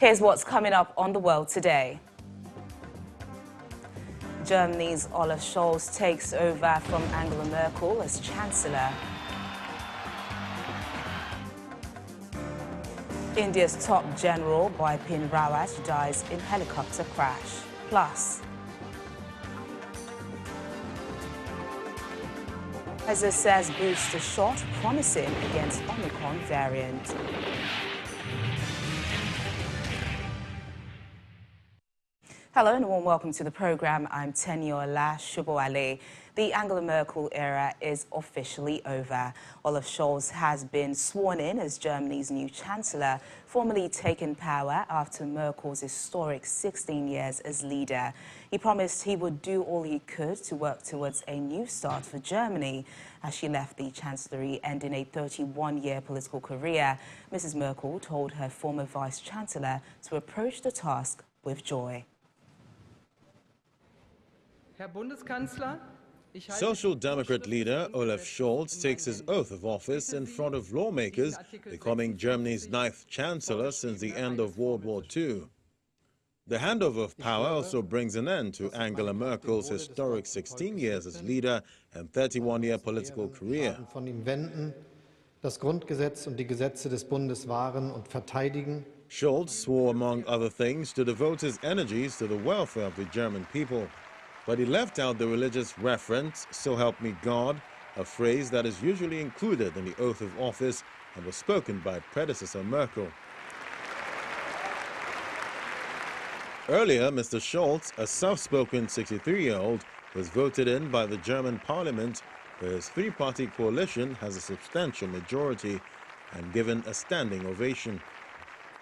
Here's what's coming up on The World Today. Germany's Olaf Scholz takes over from Angela Merkel as Chancellor. India's top general, Bipin Rawat, dies in helicopter crash. Plus, Pfizer says booster shot promising against Omicron variant. Hello and a warm welcome to the program. I'm Teniola Shuboale. The Angela Merkel era is officially over. Olaf Scholz has been sworn in as Germany's new Chancellor, formally taking power after Merkel's historic 16 years as leader. He promised he would do all he could to work towards a new start for Germany. As she left the Chancellery, ending a 31-year political career, Mrs. Merkel told her former Vice-Chancellor to approach the task with joy. Social Democrat leader Olaf Scholz takes his oath of office in front of lawmakers, becoming Germany's 9th Chancellor since the end of World War II. The handover of power also brings an end to Angela Merkel's historic 16 years as leader and 31-year political career. Scholz swore, among other things, to devote his energies to the welfare of the German people. But he left out the religious reference, "So help me God," a phrase that is usually included in the oath of office and was spoken by predecessor Merkel. Earlier, Mr. Scholz, a soft-spoken 63-year-old, was voted in by the German parliament, where his three-party coalition has a substantial majority, and given a standing ovation.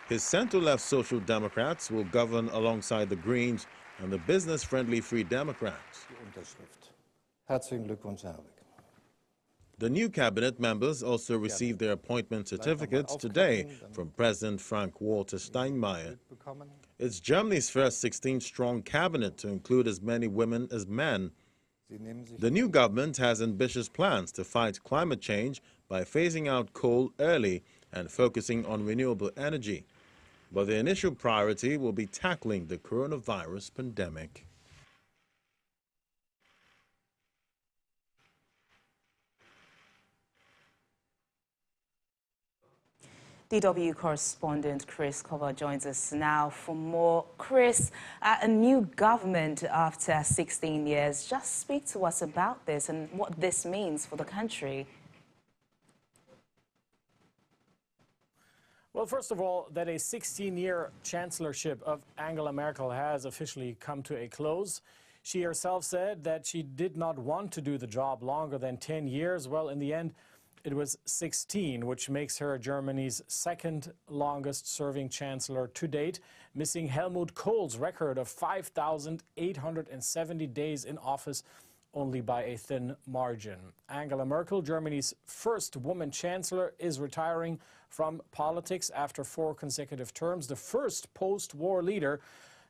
His center-left Social Democrats will govern alongside the Greens and the business-friendly Free Democrats. The new cabinet members also received their appointment certificates today from President Frank-Walter Steinmeier. It's Germany's first 16-strong cabinet to include as many women as men. The new government has ambitious plans to fight climate change by phasing out coal early and focusing on renewable energy. But the initial priority will be tackling the coronavirus pandemic. DW correspondent Chris Cover joins us now for more. Chris, a new government after 16 years. Just speak to us about this and what this means for the country. Well, first of all, that a 16-year chancellorship of Angela Merkel has officially come to a close. She herself said that she did not want to do the job longer than 10 years. Well, in the end, it was 16, which makes her Germany's second longest serving chancellor to date, missing Helmut Kohl's record of 5,870 days in office only by a thin margin. Angela Merkel, Germany's first woman chancellor, is retiring from politics after 4 consecutive terms, the first post-war leader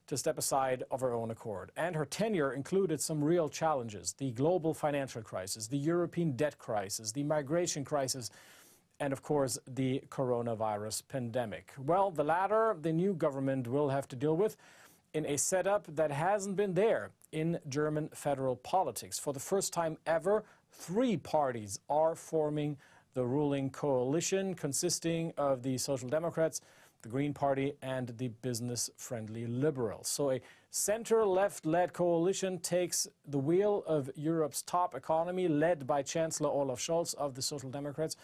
to step aside of her own accord. And her tenure included some real challenges: the global financial crisis, the European debt crisis, the migration crisis, and of course the coronavirus pandemic. Well, the latter the new government will have to deal with in a setup that hasn't been there in German federal politics. For the first time ever, 3 parties are forming the ruling coalition, consisting of the Social Democrats, the Green Party, and the business-friendly Liberals. So a center-left-led coalition takes the wheel of Europe's top economy, led by Chancellor Olaf Scholz of the Social Democrats.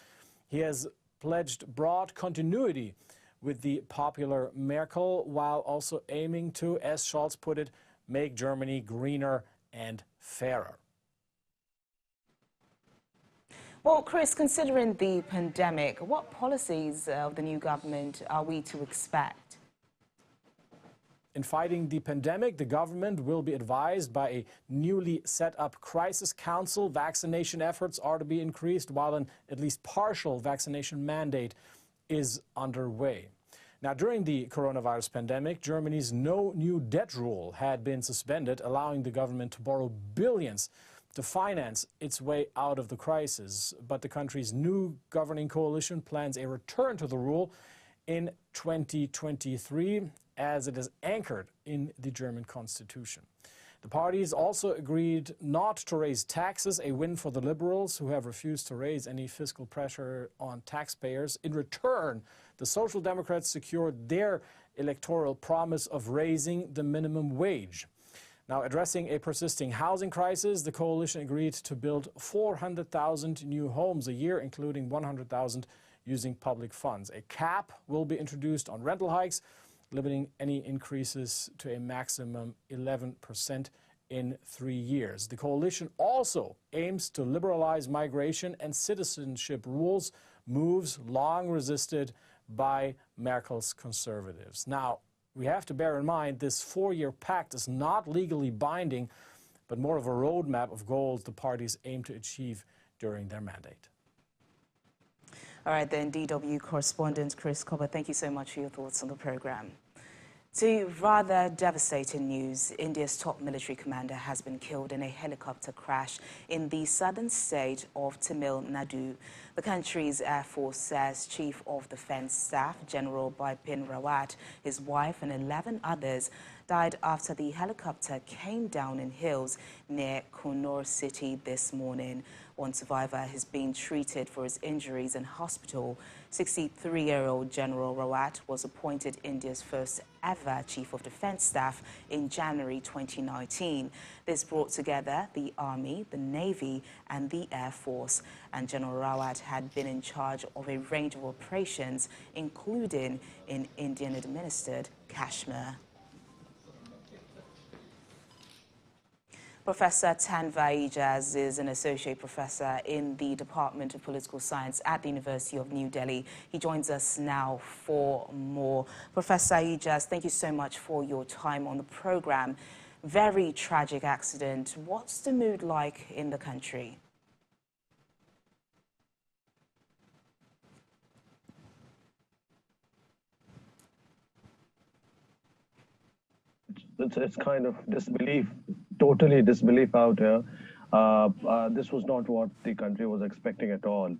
He has pledged broad continuity with the popular Merkel, while also aiming to, as Scholz put it, make Germany greener and fairer. Well, Chris, considering the pandemic, what policies of the new government are we to expect? In fighting the pandemic, the government will be advised by a newly set up crisis council. Vaccination efforts are to be increased, while an at least partial vaccination mandate is underway. Now, during the coronavirus pandemic, Germany's no new debt rule had been suspended, allowing the government to borrow billions to finance its way out of the crisis. But the country's new governing coalition plans a return to the rule in 2023, as it is anchored in the German constitution. The parties also agreed not to raise taxes, a win for the Liberals, who have refused to raise any fiscal pressure on taxpayers. In return, the Social Democrats secured their electoral promise of raising the minimum wage. Now, addressing a persisting housing crisis, the coalition agreed to build 400,000 new homes a year, including 100,000 using public funds. A cap will be introduced on rental hikes, limiting any increases to a maximum 11% in 3 years. The coalition also aims to liberalize migration and citizenship rules, moves long resisted by Merkel's conservatives. Now, we have to bear in mind this 4-year pact is not legally binding, but more of a roadmap of goals the parties aim to achieve during their mandate. All right, then, DW correspondent Chris Cobber, thank you so much for your thoughts on the program. To rather devastating news, India's top military commander has been killed in a helicopter crash in the southern state of Tamil Nadu. The country's Air Force says Chief of Defense Staff General Bipin Rawat, his wife and 11 others died after the helicopter came down in hills near Coonoor city this morning. One survivor is being treated for his injuries in hospital. 63-year-old General Rawat was appointed India's first ever Chief of Defense Staff in January 2019. This brought together the Army, the Navy and the Air Force. And General Rawat had been in charge of a range of operations, including in Indian-administered Kashmir. Professor Tanvi Ijaz is an associate professor in the Department of Political Science at the University of New Delhi. He joins us now for more. Professor Ijaz, thank you so much for your time on the program. Very tragic accident. What's the mood like in the country? It's kind of disbelief, totally disbelief out here. This was not what the country was expecting at all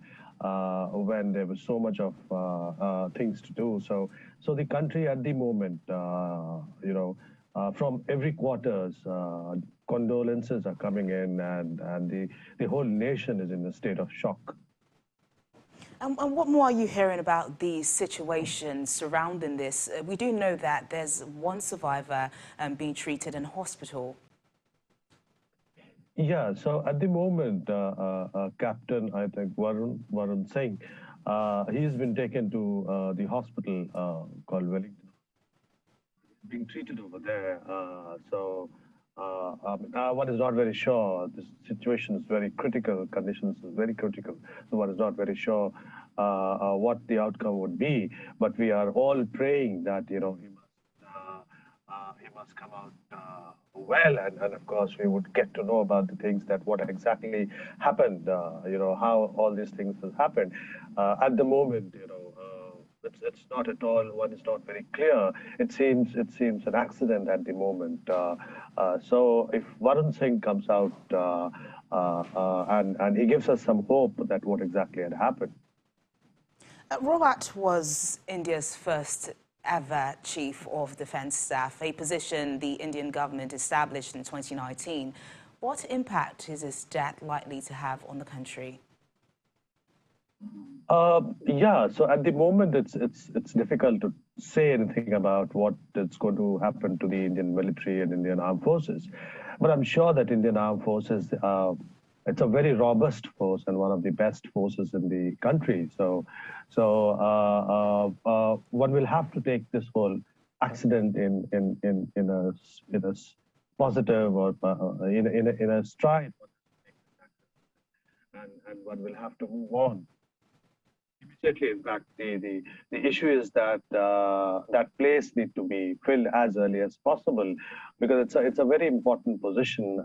when there was so much of things to do. So the country at the moment, from every quarters, condolences are coming in, and the whole nation is in a state of shock. And what more are you hearing about the situation surrounding this? We do know that there's one survivor being treated in hospital. Yeah, so at the moment, Captain, I think, Varun Singh, he's been taken to the hospital called Wellington, being treated over there. One is not very sure. The situation is very critical. Conditions is very critical. So one is not very sure what the outcome would be. But we are all praying that he must come out well, and of course we would get to know about the things that what exactly happened. How all these things have happened. At the moment, it's not at all. One is not very clear. It seems an accident at the moment. So if Varun Singh comes out and he gives us some hope that what exactly had happened. Rawat was India's first ever Chief of Defense Staff, a position the Indian government established in 2019. What impact is his death likely to have on the country? Yeah, so at the moment it's difficult to say anything about what is going to happen to the Indian military and Indian armed forces. But I'm sure that Indian armed forces, it's a very robust force and one of the best forces in the country. So one will have to take this whole accident in a positive or in a stride, and one will have to move on. Immediately, in fact, the issue is that that place needs to be filled as early as possible, because it's a very important position.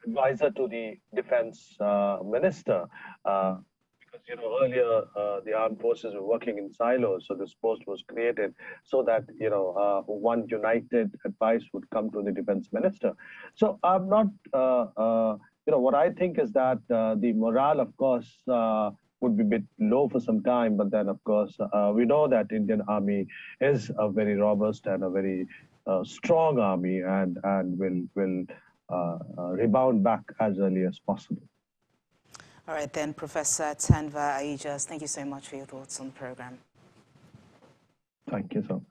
Advisor to the defense minister, because earlier the armed forces were working in silos, so this post was created so that one united advice would come to the defense minister. So I'm not, what I think is that the morale, of course, would be a bit low for some time, but then of course we know that Indian Army is a very robust and a very strong army, and will rebound back as early as possible. All right then, Professor Tanva Aijas, thank you so much for your thoughts on the program. Thank you so much.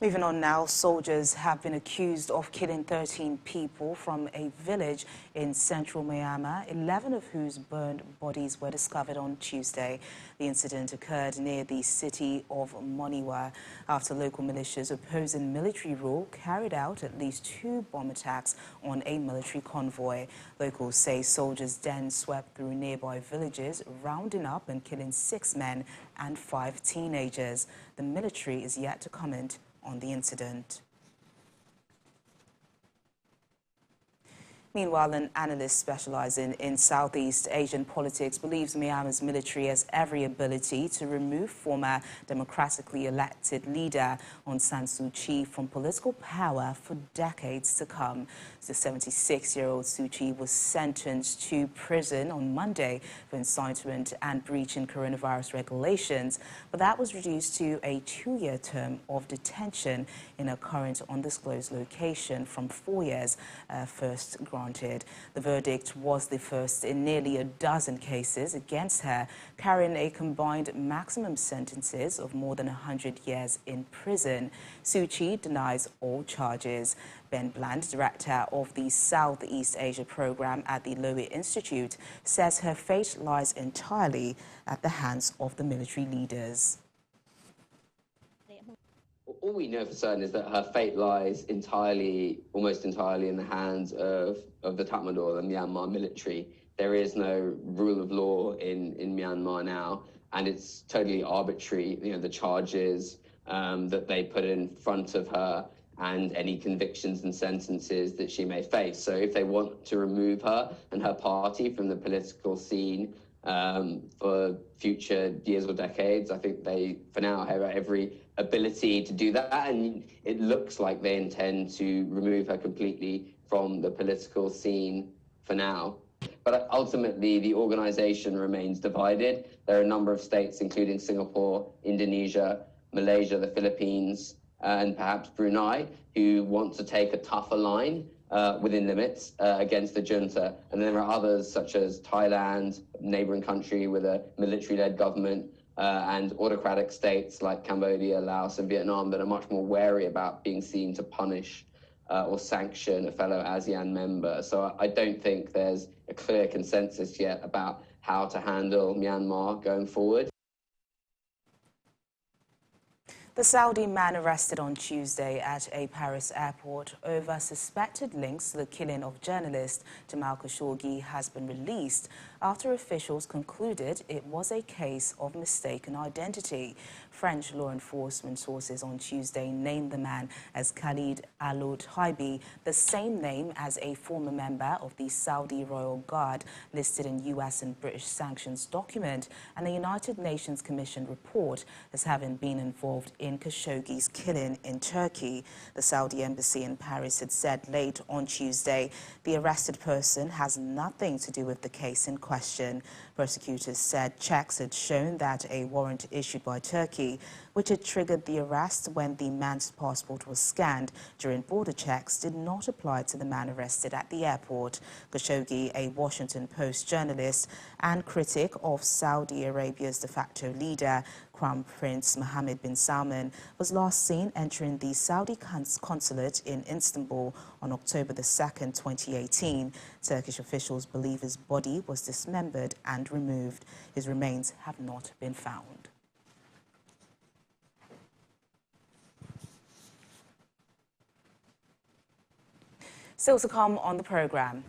Moving on now, soldiers have been accused of killing 13 people from a village in central Myanmar, 11 of whose burned bodies were discovered on Tuesday. The incident occurred near the city of Moniwa after local militias opposing military rule carried out at least 2 bomb attacks on a military convoy. Locals say soldiers then swept through nearby villages, rounding up and killing 6 men and 5 teenagers. The military is yet to comment on the incident. Meanwhile, an analyst specializing in Southeast Asian politics believes Myanmar's military has every ability to remove former democratically elected leader Aung San Suu Kyi from political power for decades to come. The 76-year-old Suu Kyi was sentenced to prison on Monday for incitement and breaching coronavirus regulations, but that was reduced to a 2-year term of detention in a current undisclosed location from 4 years first granted. The verdict was the first in nearly a dozen cases against her, carrying a combined maximum sentences of more than 100 years in prison. Suu Kyi denies all charges. Ben Bland, director of the Southeast Asia program at the Lowy Institute, says her fate lies entirely at the hands of the military leaders. All we know for certain is that her fate lies almost entirely in the hands of the Tatmadaw, the Myanmar military. There is no rule of law in Myanmar now, and it's totally arbitrary, the charges that they put in front of her and any convictions and sentences that she may face. So if they want to remove her and her party from the political scene for future years or decades, I think they, for now, have every ability to do that, and it looks like they intend to remove her completely from the political scene for now. But ultimately, the organization remains divided. There are a number of states, including Singapore, Indonesia, Malaysia, the Philippines, and perhaps Brunei, who want to take a tougher line within limits against the junta. And then there are others, such as Thailand, a neighboring country with a military-led government, and autocratic states like Cambodia, Laos, and Vietnam that are much more wary about being seen to punish or sanction a fellow ASEAN member. So I don't think there's a clear consensus yet about how to handle Myanmar going forward. The Saudi man arrested on Tuesday at a Paris airport over suspected links to the killing of journalist Jamal Khashoggi has been released after officials concluded it was a case of mistaken identity. French law enforcement sources on Tuesday named the man as Khalid al-Haibi, the same name as a former member of the Saudi Royal Guard listed in U.S. and British sanctions document and the United Nations Commission report as having been involved in Khashoggi's killing in Turkey. The Saudi embassy in Paris had said late on Tuesday the arrested person has nothing to do with the case in question. Prosecutors said checks had shown that a warrant issued by Turkey, which had triggered the arrest when the man's passport was scanned during border checks, did not apply to the man arrested at the airport. Khashoggi, a Washington Post journalist and critic of Saudi Arabia's de facto leader, Crown Prince Mohammed bin Salman, was last seen entering the Saudi consulate in Istanbul on October the 2nd, 2018. Turkish officials believe his body was dismembered and removed. His remains have not been found. Still to come on the programme.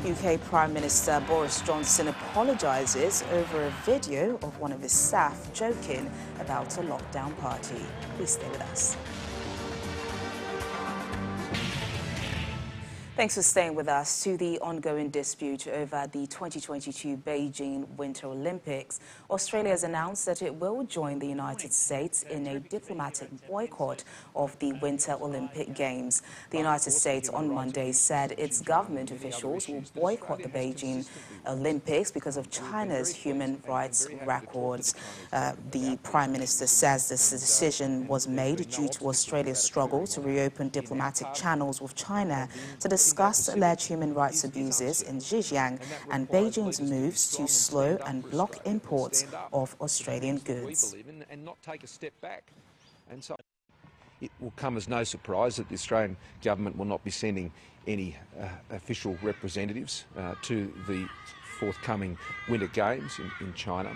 UK Prime Minister Boris Johnson apologises over a video of one of his staff joking about a lockdown party. Please stay with us. Thanks for staying with us. To the ongoing dispute over the 2022 Beijing Winter Olympics, Australia has announced that it will join the United States in a diplomatic boycott of the Winter Olympic Games. The United States on Monday said its government officials will boycott the Beijing Olympics because of China's human rights records. The Prime Minister says this decision was made due to Australia's struggle to reopen diplomatic channels with China to discuss alleged human rights abuses in Xinjiang and Beijing's moves to slow and block imports of Australian goods. It will come as no surprise that the Australian government will not be sending any official representatives to the forthcoming Winter Games in China.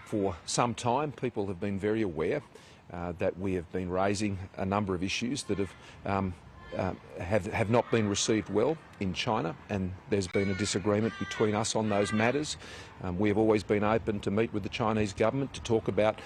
For some time, people have been very aware that we have been raising a number of issues that have not been received well in China, and there's been a disagreement between us on those matters. We have always been open to meet with the Chinese government to talk about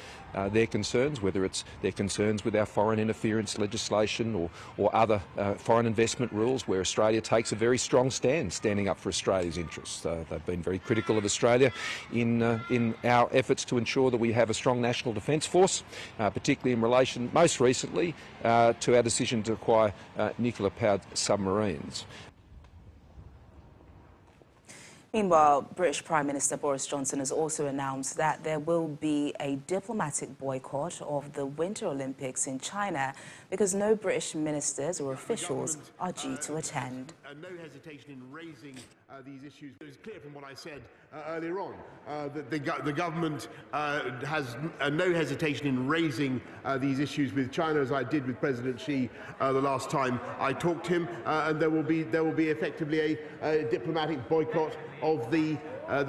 their concerns, whether it's their concerns with our foreign interference legislation or other foreign investment rules where Australia takes a very strong stand, standing up for Australia's interests. They've been very critical of Australia in our efforts to ensure that we have a strong national defence force, particularly in relation, most recently, to our decision to acquire nuclear-powered submarines. Meanwhile, British Prime Minister Boris Johnson has also announced that there will be a diplomatic boycott of the Winter Olympics in China because no British ministers or officials are due to attend. No hesitation in raising these issues. It was clear from what I said earlier on that the government has no hesitation in raising these issues with China, as I did with President Xi the last time I talked to him, and there will be effectively a diplomatic boycott of the of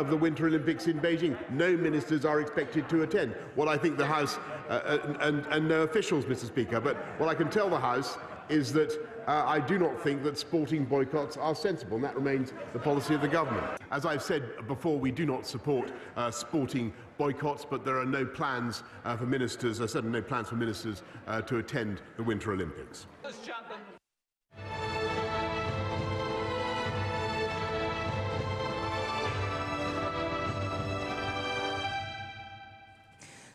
the Winter Olympics in Beijing. No ministers are expected to attend. What I think the House and no officials, Mr. Speaker, but what I can tell the House is that I do not think that sporting boycotts are sensible, and that remains the policy of the government. As I've said before, we do not support sporting boycotts, but there are no plans for ministers, certainly no plans for ministers to attend the Winter Olympics.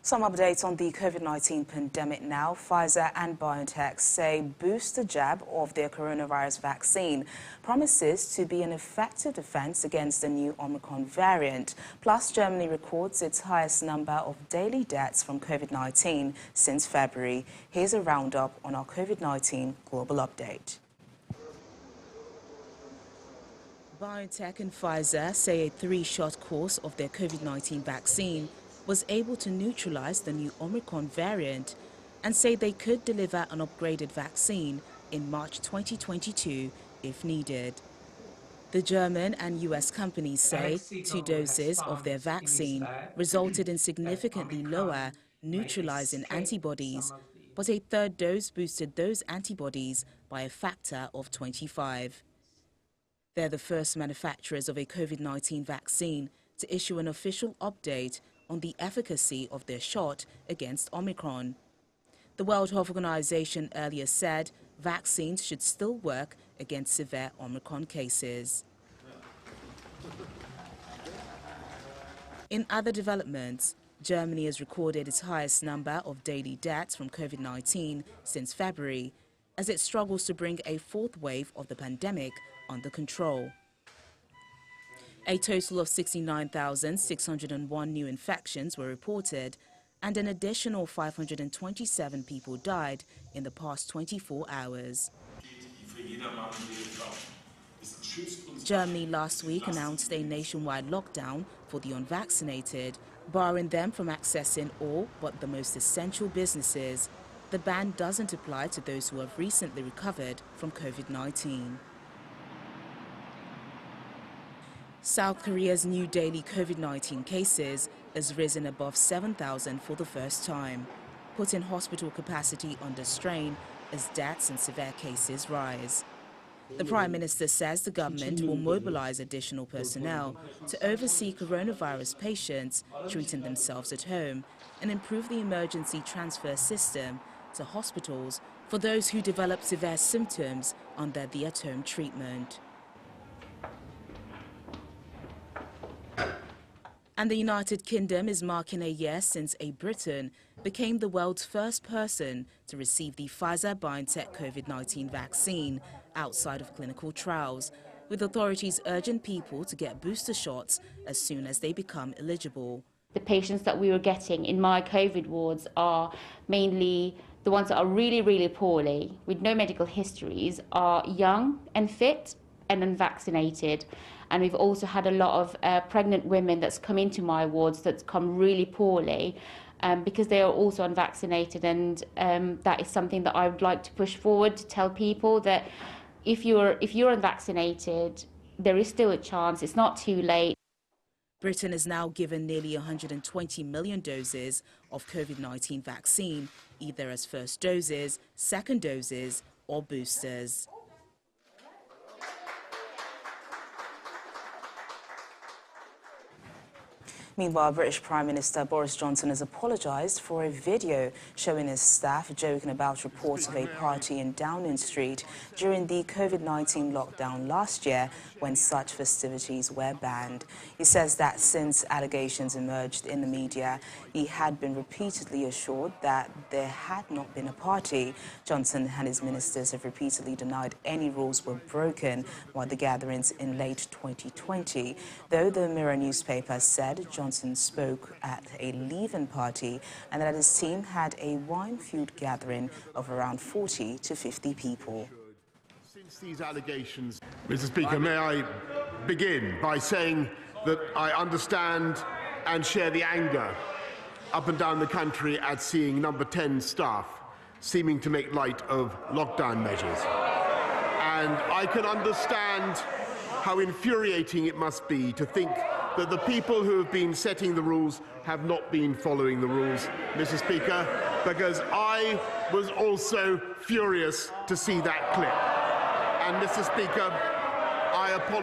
Some updates on the COVID-19 pandemic now. Pfizer and BioNTech say booster jab of their coronavirus vaccine promises to be an effective defense against the new Omicron variant. Plus, Germany records its highest number of daily deaths from COVID-19 since February. Here's a roundup on our COVID-19 global update. BioNTech and Pfizer say a 3-shot course of their COVID-19 vaccine was able to neutralize the new Omicron variant and say they could deliver an upgraded vaccine in March 2022 if needed. The German and US companies say 2 doses of their vaccine resulted in significantly lower neutralizing antibodies, but a 3rd dose boosted those antibodies by a factor of 25. They're the first manufacturers of a COVID-19 vaccine to issue an official update on the efficacy of their shot against Omicron. The World Health Organization earlier said vaccines should still work against severe Omicron cases. In other developments, Germany has recorded its highest number of daily deaths from COVID-19 since February, as it struggles to bring a 4th wave of the pandemic under control. A total of 69,601 new infections were reported, and an additional 527 people died in the past 24 hours. Germany last week announced a nationwide lockdown for the unvaccinated, barring them from accessing all but the most essential businesses. The ban doesn't apply to those who have recently recovered from COVID-19. South Korea's new daily COVID-19 cases has risen above 7,000 for the first time, putting hospital capacity under strain as deaths and severe cases rise. The Prime Minister says the government will mobilize additional personnel to oversee coronavirus patients treating themselves at home and improve the emergency transfer system to hospitals for those who develop severe symptoms under the at-home treatment. And the United Kingdom is marking a year since a Briton became the world's first person to receive the Pfizer-BioNTech COVID-19 vaccine outside of clinical trials, with authorities urging people to get booster shots as soon as they become eligible. The patients that we were getting in my COVID wards are mainly the ones that are really, really poorly, with no medical histories, are young and fit and unvaccinated. And we've also had a lot of pregnant women that's come into my wards that's come really poorly because they are also unvaccinated. And that is something that I would like to push forward, to tell people that if you're unvaccinated, there is still a chance. It's not too late. Britain has now given nearly 120 million doses of COVID-19 vaccine, either as first doses, second doses, or boosters. Meanwhile, British Prime Minister Boris Johnson has apologised for a video showing his staff joking about reports of a party in Downing Street during the COVID-19 lockdown last year when such festivities were banned. He says that since allegations emerged in the media, he had been repeatedly assured that there had not been a party. Johnson and his ministers have repeatedly denied any rules were broken while the gatherings in late 2020, though the Mirror newspaper said Johnson spoke at a leave-in party and that his team had a wine-fueled gathering of around 40 to 50 people. Since these allegations, Mr. Speaker, may I begin by saying that I understand and share the anger up and down the country at seeing Number 10 staff seeming to make light of lockdown measures. And I can understand how infuriating it must be to think that the people who have been setting the rules have not been following the rules, Mr. Speaker, because I was also furious to see that clip. And, Mr. Speaker, I apologize.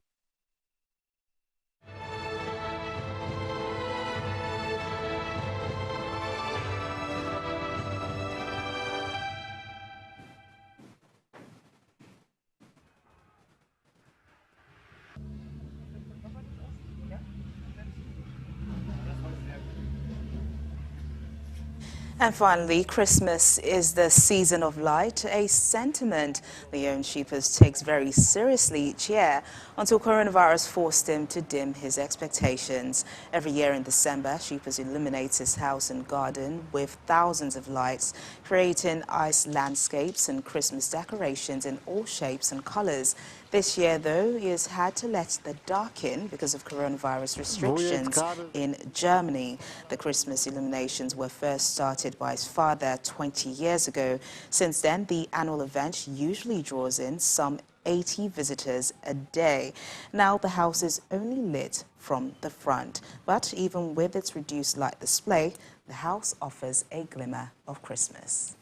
And finally, Christmas is the season of light, a sentiment Leon Sheepers takes very seriously each year until coronavirus forced him to dim his expectations. Every year in December, Sheepers illuminates his house and garden with thousands of lights, creating ice landscapes and Christmas decorations in all shapes and colors. This year, though, he has had to let the dark in because of coronavirus restrictions in Germany. The Christmas illuminations were first started by his father 20 years ago. Since then, the annual event usually draws in some 80 visitors a day. Now, the house is only lit from the front, but even with its reduced light display, the house offers a glimmer of Christmas.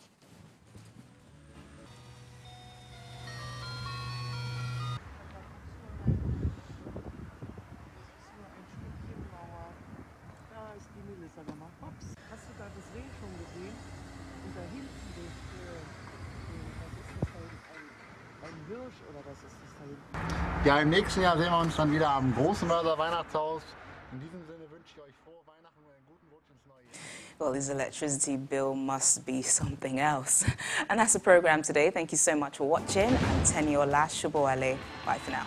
Ja, im nächsten Jahr sehen wir uns dann wieder am großen Mörser Weihnachtshaus. In diesem Sinne wünsche ich euch frohe Weihnachten und einen guten Rutsch ins neue Jahr. Well, his electricity bill must be something else. And that's the program today. Thank you so much for watching. I'm Teniola Shuboale. Bye for now.